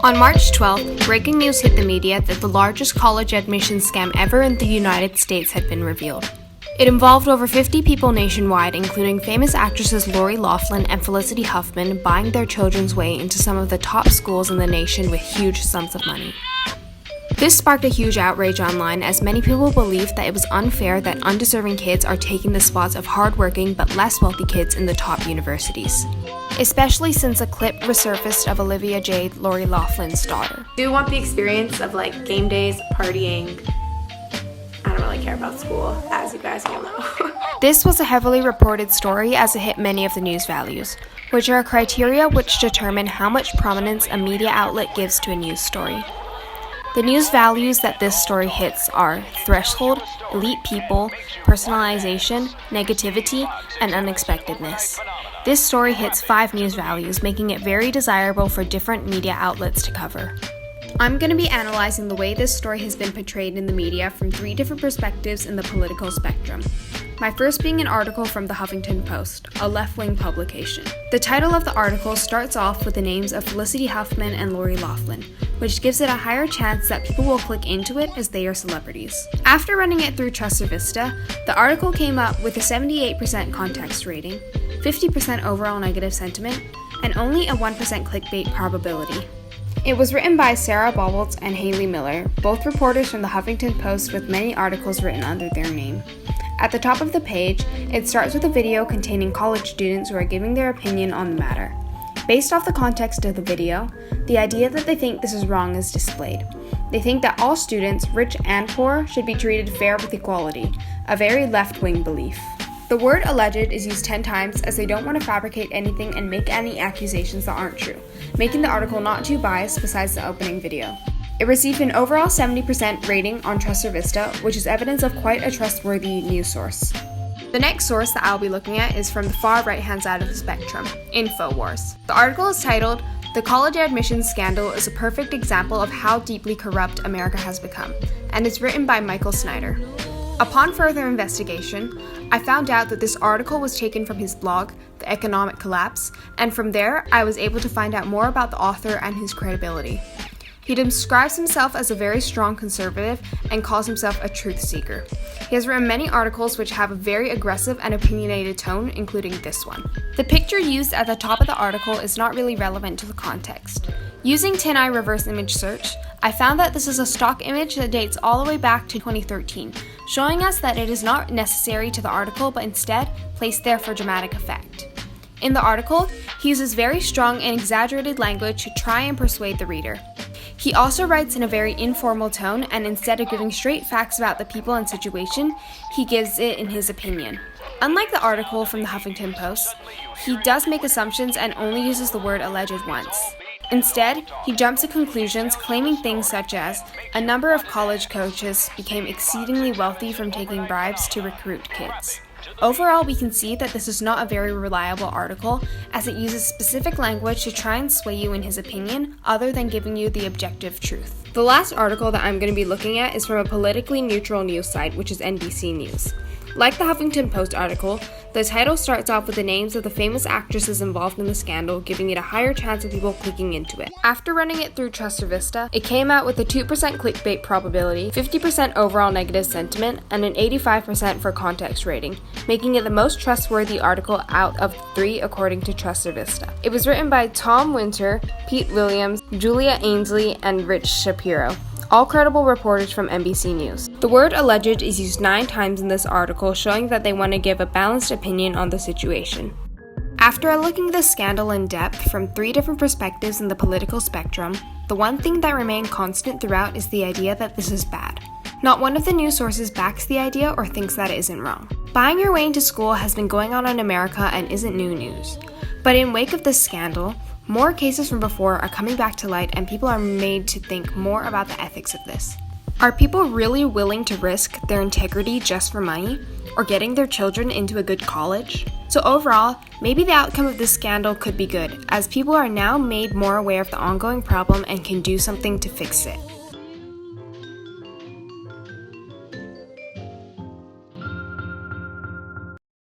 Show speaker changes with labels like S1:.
S1: On March 12th, breaking news hit the media that the largest college admissions scam ever in the United States had been revealed. It involved over 50 people nationwide, including famous actresses Lori Loughlin and Felicity Huffman, buying their children's way into some of the top schools in the nation with huge sums of money. This sparked a huge outrage online, as many people believed that it was unfair that undeserving kids are taking the spots of hardworking but less wealthy kids in the top universities. Especially since a clip resurfaced of Olivia Jade, Lori Loughlin's daughter.
S2: Do you want the experience of game days, partying? I don't really care about school, as you guys all know.
S1: This was a heavily reported story, as it hit many of the news values, which are criteria which determine how much prominence a media outlet gives to a news story. The news values that this story hits are threshold, elite people, personalization, negativity, and unexpectedness. This story hits 5 news values, making it very desirable for different media outlets to cover. I'm going to be analyzing the way this story has been portrayed in the media from 3 different perspectives in the political spectrum. My first being an article from the Huffington Post, a left-wing publication. The title of the article starts off with the names of Felicity Huffman and Lori Loughlin, which gives it a higher chance that people will click into it as they are celebrities. After running it through TrustedVista, the article came up with a 78% context rating, 50% overall negative sentiment, and only a 1% clickbait probability. It was written by Sarah Bobbolts and Haley Miller, both reporters from the Huffington Post, with many articles written under their name. At the top of the page, it starts with a video containing college students who are giving their opinion on the matter. Based off the context of the video, the idea that they think this is wrong is displayed. They think that all students, rich and poor, should be treated fair with equality, a very left-wing belief. The word alleged is used 10 times, as they don't want to fabricate anything and make any accusations that aren't true, making the article not too biased besides the opening video. It received an overall 70% rating on TrustedVista, which is evidence of quite a trustworthy news source. The next source that I'll be looking at is from the far right-hand side of the spectrum, InfoWars. The article is titled, "The College Admissions Scandal is a Perfect Example of How Deeply Corrupt America Has Become," and is written by Michael Snyder. Upon further investigation, I found out that this article was taken from his blog, The Economic Collapse, and from there I was able to find out more about the author and his credibility. He describes himself as a very strong conservative and calls himself a truth seeker. He has written many articles which have a very aggressive and opinionated tone, including this one. The picture used at the top of the article is not really relevant to the context. Using TinEye reverse image search, I found that this is a stock image that dates all the way back to 2013, showing us that it is not necessary to the article but instead placed there for dramatic effect. In the article, he uses very strong and exaggerated language to try and persuade the reader. He also writes in a very informal tone, and instead of giving straight facts about the people and situation, he gives it in his opinion. Unlike the article from the Huffington Post, he does make assumptions and only uses the word alleged once. Instead, he jumps to conclusions, claiming things such as a number of college coaches became exceedingly wealthy from taking bribes to recruit kids. Overall, we can see that this is not a very reliable article, as it uses specific language to try and sway you in his opinion, other than giving you the objective truth. The last article that I'm going to be looking at is from a politically neutral news site, which is NBC News. Like the Huffington Post article, the title starts off with the names of the famous actresses involved in the scandal, giving it a higher chance of people clicking into it. After running it through TrustedVista, it came out with a 2% clickbait probability, 50% overall negative sentiment, and an 85% for context rating, making it the most trustworthy article out of 3 according to TrustedVista. It was written by Tom Winter, Pete Williams, Julia Ainsley, and Rich Shapiro, all credible reporters from NBC News. The word alleged is used 9 times in this article, showing that they want to give a balanced opinion on the situation. After looking at the scandal in depth from 3 different perspectives in the political spectrum, the one thing that remained constant throughout is the idea that this is bad. Not one of the news sources backs the idea or thinks that it isn't wrong. Buying your way into school has been going on in America and isn't new news. But in wake of this scandal, more cases from before are coming back to light, and people are made to think more about the ethics of this. Are people really willing to risk their integrity just for money, or getting their children into a good college? So overall, maybe the outcome of this scandal could be good, as people are now made more aware of the ongoing problem and can do something to fix it.